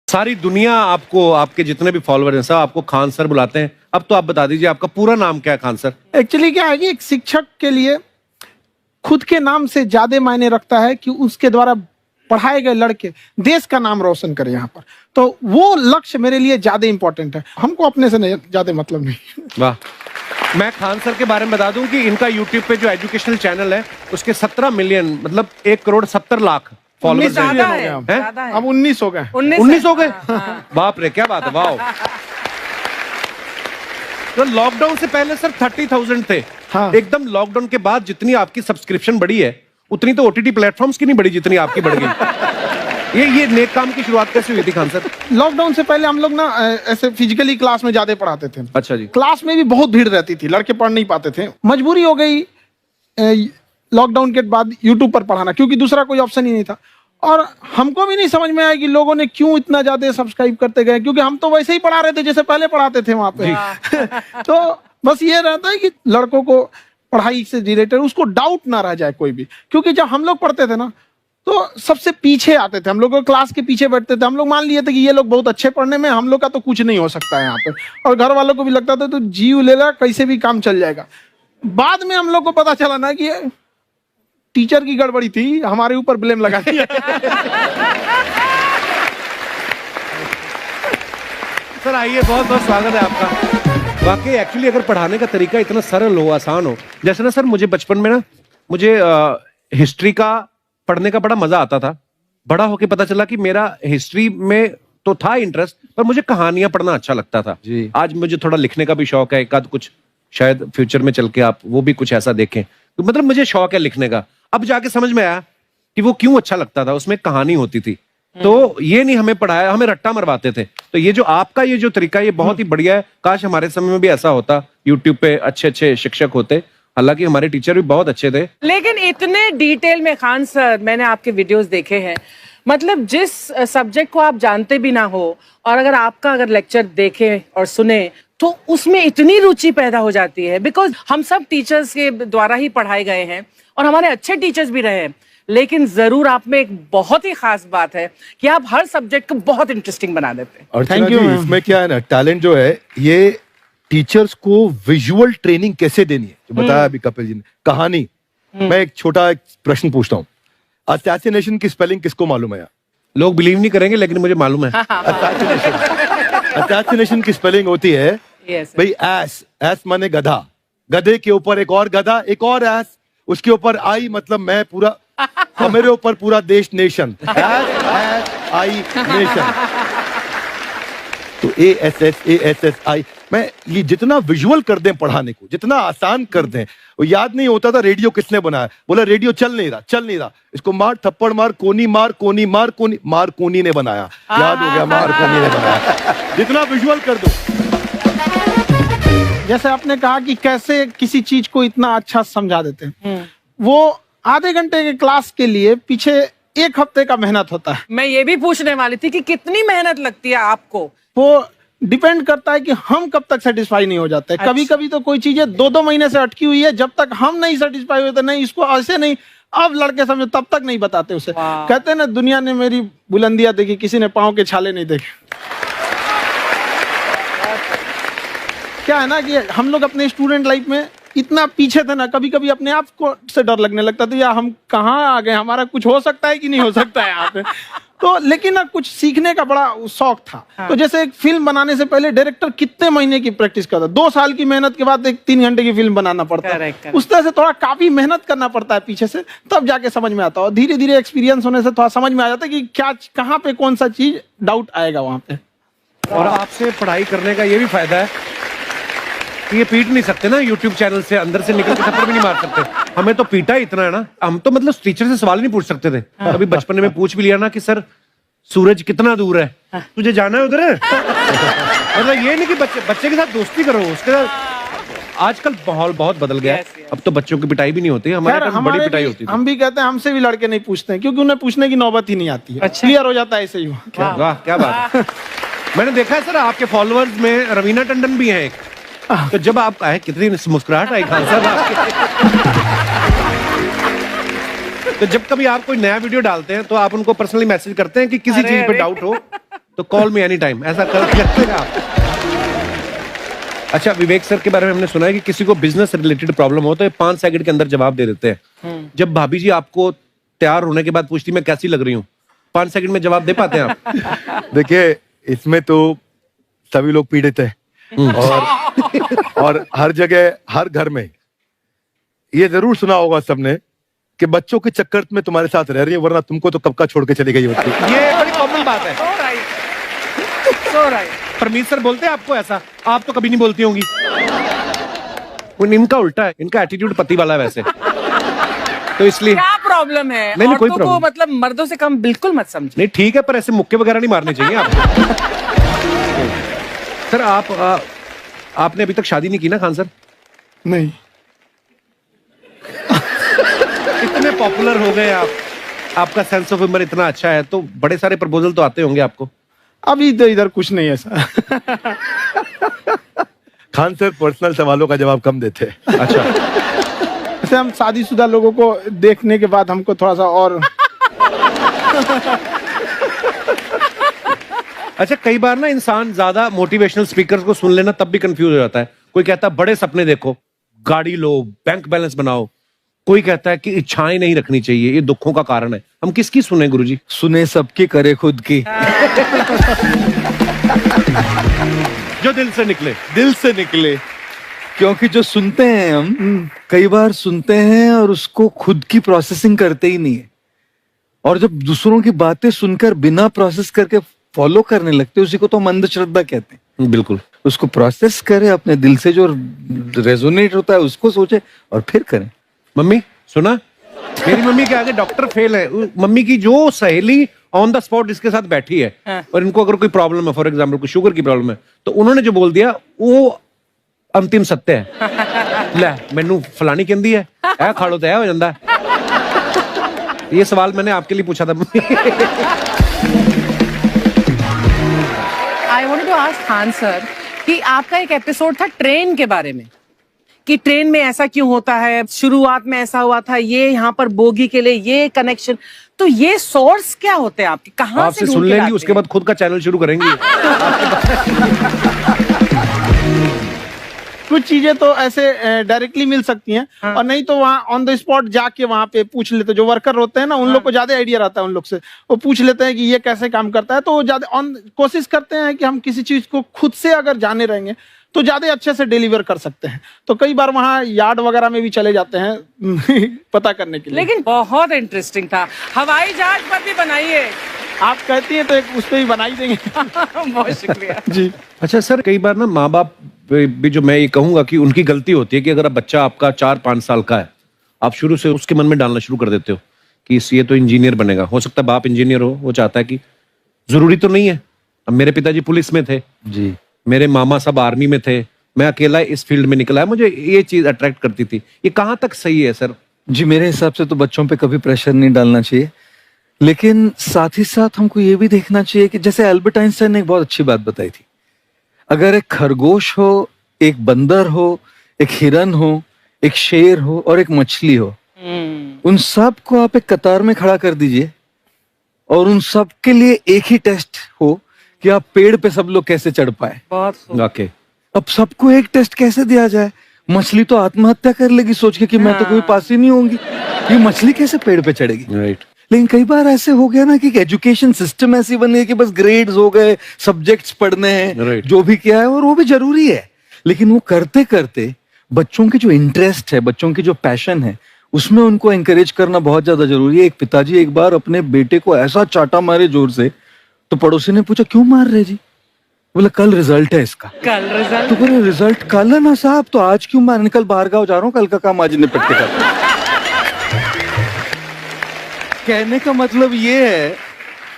सारी दुनिया आपको, आपके जितने भी फॉलोअर हैं सब आपको खान सर बुलाते हैं। अब तो आप बता दीजिए आपका पूरा नाम क्या है खान सर? एक्चुअली क्या है कि एक शिक्षक के लिए खुद के नाम से ज्यादा मायने रखता है कि उसके द्वारा पढ़ाए गए लड़के देश का नाम रोशन करें यहाँ पर, तो वो लक्ष्य मेरे लिए ज्यादा इंपॉर्टेंट है। हमको अपने से नहीं ज्यादा मतलब नहीं। वाह। मैं खान सर के बारे में बता दूं कि इनका यूट्यूब पे जो एजुकेशनल चैनल है उसके 17 मिलियन मतलब 1,70,00,000 फॉलोअर्स हैं। अब 19 हो गए। 19 हो गए। बाप रे, क्या बात है, वाह। तो लॉकडाउन से पहले सर 30,000 थे। हाँ। एकदम लॉकडाउन के बाद जितनी आपकी सब्सक्रिप्शन बढ़ी है उतनी तो ओटीटी प्लेटफॉर्म्स की नहीं बढ़ी जितनी आपकी बढ़ गई। ये नेक काम की शुरुआत कैसे हुई थी खान सर? लॉकडाउन से पहले हम लोग ना ऐसे फिजिकली क्लास में ज्यादा पढ़ाते थे। अच्छा जी। क्लास में भी बहुत भीड़ रहती थी, लड़के पढ़ नहीं पाते थे। मजबूरी हो गई लॉकडाउन के बाद यूट्यूब पर पढ़ाना, क्योंकि दूसरा कोई ऑप्शन ही नहीं था। और हमको भी नहीं समझ में आया कि लोगों ने क्यों इतना ज्यादा सब्सक्राइब करते गए, क्योंकि हम तो वैसे ही पढ़ा रहे थे जैसे पहले पढ़ाते थे वहां पे। तो बस ये रहता है कि लड़कों को पढ़ाई से रिलेटेड उसको डाउट ना रह जाए कोई भी, क्योंकि जब हम लोग पढ़ते थे ना तो सबसे पीछे आते थे, हम लोग क्लास के पीछे बैठते थे। हम लोग मान लिए थे कि ये लोग बहुत अच्छे पढ़ने में, हम लोग का तो कुछ नहीं हो सकता है यहाँ पे। और घर वालों को भी लगता था तो जीव ले ला, कैसे भी काम चल जाएगा। बाद में हम लोग को पता चला ना कि टीचर की गड़बड़ी थी, हमारे ऊपर ब्लेम लगा दिया। सर आइए, बहुत बहुत स्वागत है आपका। वाकई एक्चुअली अगर पढ़ाने का तरीका इतना सरल हो, आसान हो, जैसे ना सर मुझे बचपन में ना मुझे हिस्ट्री का पढ़ने का बड़ा मजा आता था। बड़ा होके पता चला कि मेरा हिस्ट्री में तो था इंटरेस्ट, पर मुझे कहानियां पढ़ना अच्छा लगता था जी। आज मुझे थोड़ा लिखने का भी शौक है, एक आध कुछ शायद फ्यूचर में चल के आप वो भी कुछ ऐसा देखें, तो मतलब मुझे शौक है लिखने का। अब जाके समझ में आया कि वो क्यों अच्छा लगता था, उसमें कहानी होती थी। तो ये नहीं हमें पढ़ाया, हमें रट्टा मरवाते थे। तो ये जो आपका ये जो तरीका ये बहुत ही बढ़िया है। काश हमारे समय में भी ऐसा होता, यूट्यूब पे अच्छे अच्छे शिक्षक होते। हालांकि हमारे टीचर भी बहुत अच्छे थे, लेकिन इतने डिटेल में खान सर मैंने आपके वीडियोस देखे हैं, मतलब जिस सब्जेक्ट को आप जानते भी ना हो और अगर लेक्चर देखें और सुने तो उसमें इतनी रुचि पैदा हो जाती है। बिकॉज हम सब टीचर्स के द्वारा ही पढ़ाए गए हैं और हमारे अच्छे टीचर्स भी रहे हैं, लेकिन जरूर आप में एक बहुत ही खास बात है कि आप हर सब्जेक्ट को बहुत इंटरेस्टिंग बना देते हैं। और थैंक यू। इसमें क्या है ना, टैलेंट जो है ये टीचर्स को विजुअल ट्रेनिंग कैसे देनी है, जो बताया अभी कपिल जी ने। कहानी, मैं एक छोटा प्रश्न पूछता हूँ, असैसिनेशन की स्पेलिंग किसको मालूम है? लोग बिलीव नहीं करेंगे लेकिन मुझे मालूम है। असैसिनेशन की स्पेलिंग होती है भाई एस, एस माने गधा, गधे के ऊपर एक और गधा, एक और एस, उसके ऊपर आई मतलब मैं पूरा, और मेरे ऊपर पूरा देश, nation, S S I nation. तो ए एस एस आई, मैं ये जितना विजुअल कर दें पढ़ाने को, जितना आसान कर दें। वो याद नहीं होता था रेडियो किसने बनाया, बोला रेडियो चल नहीं रहा, इसको मार थप्पड़ मार, कोनी मार, कोनी मार, कोनी मार, कोनी ने बनाया, याद हो गया, मार कोनी ने बनाया। जितना विजुअल कर दो। जैसे आपने कहा कि कैसे किसी चीज को इतना अच्छा समझा देते हैं, वो आधे घंटे के क्लास के लिए पीछे 1 हफ्ते का मेहनत होता है। मैं ये भी पूछने वाली थी कि कितनी मेहनत लगती है आपको। वो डिपेंड करता है कि हम कब तक सेटिस्फाई नहीं हो जाते। अच्छा। कभी कभी तो कोई चीजें 2-2 महीने से अटकी हुई है, जब तक हम नहीं सेटिस्फाई होते, नहीं इसको ऐसे नहीं, अब लड़के समझो तब तक नहीं बताते उसे। कहते हैं ना, दुनिया ने मेरी बुलंदियां देखी, किसी ने पाँव के छाले नहीं देखे। क्या है ना कि हम लोग अपने स्टूडेंट लाइफ में इतना पीछे थे ना, कभी कभी अपने आप को से डर लगने लगता था, या हम कहाँ आ गए, हमारा कुछ हो सकता है कि नहीं हो सकता है यहाँ पे। तो लेकिन ना कुछ सीखने का बड़ा शौक था। हाँ। तो जैसे एक फिल्म बनाने से पहले डायरेक्टर कितने महीने की प्रैक्टिस करता है, 2 साल की मेहनत के बाद एक 3 घंटे की फिल्म बनाना पड़ता है। उस तरह से थोड़ा काफी मेहनत करना पड़ता है पीछे से, तब जाके समझ में आता है। और धीरे धीरे एक्सपीरियंस होने से थोड़ा समझ में आ जाता है कि क्या, कहाँ पे कौन सा चीज डाउट आएगा वहां पे। और आपसे पढ़ाई करने का ये भी फायदा है, ये पीट नहीं सकते ना यूट्यूब चैनल से, अंदर से निकल के थप्पड़ भी नहीं मार सकते। हमें तो पीटा इतना है ना, हम तो मतलब टीचर से सवाल नहीं पूछ सकते थे। अभी बचपन में पूछ भी लिया ना कि सर सूरज कितना दूर है, तुझे जाना है उधर है। मतलब ये नहीं कि बच्चे के साथ दोस्ती करो, उसके साथ आजकल माहौल बहुत बदल गया है। अब तो बच्चों की पिटाई भी नहीं होती, हमारे टाइम बड़ी पिटाई होती थी। हम भी कहते हैं, हमसे भी लड़के नहीं पूछते हैं, क्योंकि उन्हें पूछने की नौबत ही नहीं आती है। क्लियर हो जाता है ऐसे ही। वाह, क्या बात है। मैंने देखा है सर आपके फॉलोअर्स में रवीना टंडन भी है एक। तो जब आप आए, कितनी मुस्कुराहट आई खान साहब आपके। तो जब कभी आप कोई नया वीडियो डालते हैं तो आप उनको पर्सनली मैसेज करते हैं कि किसी चीज पे डाउट हो तो कॉल मी एनी टाइम, ऐसा करते हैं आप? अच्छा, विवेक सर के बारे में हमने सुना है कि किसी को बिजनेस रिलेटेड प्रॉब्लम हो तो ये 5 सेकंड के अंदर जवाब दे देते हैं। जब भाभी जी आपको तैयार होने के बाद पूछती मैं कैसी लग रही हूँ, 5 सेकंड में जवाब दे पाते हैं आप? देखिए, इसमें तो सभी लोग पीड़ित है और हर जगह, हर घर में ये जरूर सुना होगा सबने कि बच्चों के चक्कर में तुम्हारे साथ रह रही है, वरना तुमको तो कब का छोड़ के चली गई होती। ये बड़ी कॉमन बात है। So right. परमीत सर बोलते हैं आपको ऐसा? आप तो कभी नहीं बोलती होंगी। इनका उल्टा है, इनका एटीट्यूड पति वाला है वैसे, तो इसलिए। क्या प्रॉब्लम है? नहीं, कोई औरतों को प्रॉब्लम मतलब मर्दों से कम बिल्कुल मत समझे। नहीं, ठीक है, पर ऐसे मुक्के वगैरह नहीं मारने चाहिए आपको। सर आपने अभी तक शादी नहीं की ना खान सर? नहीं। इतने पॉपुलर हो गए आप, आपका सेंस ऑफ ह्यूमर इतना अच्छा है, तो बड़े सारे प्रपोजल तो आते होंगे आपको। अभी तो इधर कुछ नहीं है ऐसा। खान सर पर्सनल सवालों का जवाब कम देते हैं। अच्छा, जैसे हम शादीशुदा लोगों को देखने के बाद हमको थोड़ा सा और अच्छा, कई बार ना इंसान ज्यादा मोटिवेशनल स्पीकर्स को सुन लेना तब भी कंफ्यूज हो जाता है। कोई कहता है बड़े सपने देखो, गाड़ी लो, बैंक बैलेंस बनाओ। कोई कहता है कि इच्छाएं नहीं रखनी चाहिए, ये दुखों का कारण है। हम किसकी सुने गुरुजी? सुने सबकी, करे खुद की। जो दिल से निकले। दिल से निकले, क्योंकि जो सुनते हैं हम कई बार सुनते हैं और उसको खुद की प्रोसेसिंग करते ही नहीं है, और जब दूसरों की बातें सुनकर बिना प्रोसेस करके फॉलो करने लगते, उसी को तो हम अंधश्रद्धा कहते हैं। बिल्कुल, उसको प्रोसेस करे, अपने दिल से जो रेजोनेट होता है उसको सोचे और फिर करें। मम्मी सुना, मेरी मम्मी के आगे डॉक्टर फेल है। मम्मी की जो सहेली ऑन द स्पॉट इसके साथ बैठी है, और इनको अगर कोई प्रॉब्लम है, फॉर एग्जाम्पल कोई शुगर की प्रॉब्लम है, तो उन्होंने जो बोल दिया वो अंतिम सत्य है। ले मैनू फलानी कहती है, ऐ खा लो तो ऐ हो जाता है। ये सवाल मैंने आपके लिए पूछा था। I wanted to ask Khan sir कि आपका एक एपिसोड था ट्रेन के बारे में, कि ट्रेन में ऐसा क्यों होता है, शुरुआत में ऐसा हुआ था, ये यहाँ पर बोगी के लिए ये कनेक्शन, तो ये सोर्स क्या होते हैं आपके, कहाँ आपसे से सुन ढूंढ के लेंगी, लाते उसके हैं? बाद खुद का चैनल शुरू करेंगी। कुछ चीजें तो ऐसे डायरेक्टली मिल सकती हैं, और नहीं तो वहाँ ऑन द स्पॉट जाके वहाँ पे पूछ लेते। जो वर्कर होते हैं ना, उन लोग को ज्यादा आइडिया रहता है, उन लोग से वो पूछ लेते हैं कि ये कैसे काम करता है, तो वो ज्यादा कोशिश करते हैं कि हम किसी चीज को खुद से अगर जाने रहेंगे तो ज्यादा अच्छे से डिलीवर कर सकते हैं। तो कई बार वहाँ यार्ड वगैरह में भी चले जाते हैं पता करने के लिए। लेकिन बहुत इंटरेस्टिंग था। हवाई जहाज पर भी बनाइए। आप कहती हैं तो एक उस पर भी बना ही देंगे। बहुत शुक्रिया जी। अच्छा सर, कई बार ना माँ बाप भी, जो मैं ये कहूंगा कि उनकी गलती होती है कि अगर अब बच्चा आपका 4-5 साल का है, आप शुरू से उसके मन में डालना शुरू कर देते हो कि ये तो इंजीनियर बनेगा। हो सकता है बाप इंजीनियर हो, वो चाहता है कि जरूरी तो नहीं है। अब मेरे पिताजी पुलिस में थे जी, मेरे मामा सब आर्मी में थे, मैं अकेला इस फील्ड में निकला है, मुझे ये चीज अट्रैक्ट करती थी। ये कहाँ तक सही है सर? जी, मेरे हिसाब से तो बच्चों पे कभी प्रेशर नहीं डालना चाहिए, लेकिन साथ ही साथ हमको ये भी देखना चाहिए कि जैसे एल्बर्ट आइंस्टाइन ने एक बहुत अच्छी बात बताई थी, अगर एक खरगोश हो, एक बंदर हो, एक हिरन हो, एक शेर हो और एक मछली हो, उन सब को आप एक कतार में खड़ा कर दीजिए और उन सब के लिए एक ही टेस्ट हो कि आप पेड़ पे सब लोग कैसे चढ़ पाए। बहुत खूब। ओके, अब सबको एक टेस्ट कैसे दिया जाए? मछली तो आत्महत्या कर लेगी सोच के कि मैं तो कोई पास ही नहीं होंगी, ये मछली कैसे पेड़ पे चढ़ेगी? राइट। लेकिन कई बार ऐसे हो गया ना कि एजुकेशन सिस्टम ऐसी बनी है कि बस ग्रेड्स हो गए, सब्जेक्ट्स पढ़ने हैं, Right. जो भी किया है, और वो भी जरूरी है, लेकिन वो करते करते बच्चों की जो इंटरेस्ट है, बच्चों की जो पैशन है, उसमें उनको एंकरेज करना बहुत ज्यादा जरूरी है। एक पिताजी एक बार अपने बेटे को ऐसा चाटा मारे जोर से, तो पड़ोसी ने पूछा क्यों मार रहे जी? बोला कल रिजल्ट है इसका। कल रिजल्ट? तो बोले रिजल्ट कल है ना साहब, तो आज क्यों मारने? कल बाहर गाँव जा रहा हूँ, कल का काम आज निपट के करता हूं। कहने का मतलब ये है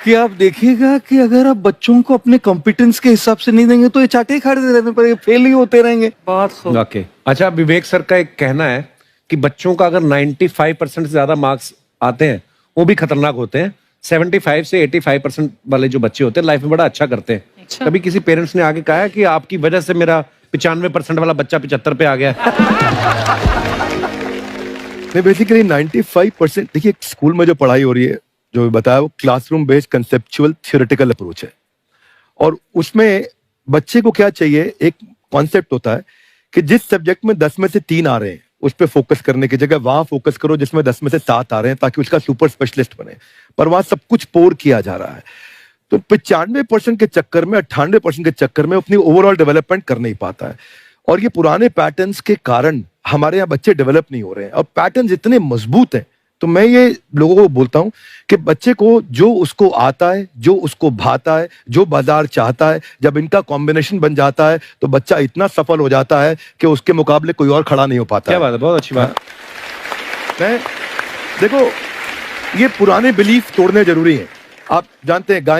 कि आप देखिएगा कि अगर आप बच्चों को अपने कॉम्पिटेंस के हिसाब से नहीं देंगे तो ये चाटे ही खाते रहने पर फेल ही होते रहेंगे। बहुत खूब। ओके, अच्छा, विवेक सर का एक कहना है कि बच्चों का अगर 95% से ज्यादा मार्क्स आते हैं वो भी खतरनाक होते हैं। 75 से 85% वाले जो बच्चे होते हैं लाइफ में बड़ा अच्छा करते हैं। अच्छा। कभी किसी पेरेंट्स ने आगे कहा है कि आपकी वजह से मेरा 95% वाला बच्चा 75 पे आ गया? नहीं, बेसिकली 95%, देखिए स्कूल में जो पढ़ाई हो रही है, जो भी बताया, वो classroom based conceptual theoretical approach है। और उसमें बच्चे को क्या चाहिए, एक कॉन्सेप्ट होता है कि जिस सब्जेक्ट में 10 में से 3 आ रहे हैं उस पर फोकस करने की जगह वहां फोकस करो जिसमें 10 में से 7 आ रहे हैं, ताकि उसका सुपर स्पेशलिस्ट बने। पर वहां सब कुछ पोर किया जा रहा है, तो 95% के चक्कर में, 98% के चक्कर में अपनी ओवरऑल डेवलपमेंट कर नहीं पाता है। और ये पुराने पैटर्न्स के कारण हमारे यहाँ बच्चे डेवलप नहीं हो रहे हैं, और पैटर्न्स इतने मजबूत हैं। तो मैं ये लोगों को बोलता हूं कि बच्चे को जो उसको आता है, जो उसको भाता है, जो बाजार चाहता है, जब इनका कॉम्बिनेशन बन जाता है तो बच्चा इतना सफल हो जाता है कि उसके मुकाबले कोई और खड़ा नहीं हो पाता। क्या बात है, बहुत अच्छी बात। मैं देखो, ये पुराने बिलीफ तोड़ने जरूरी हैं। आप जानते हैं गाय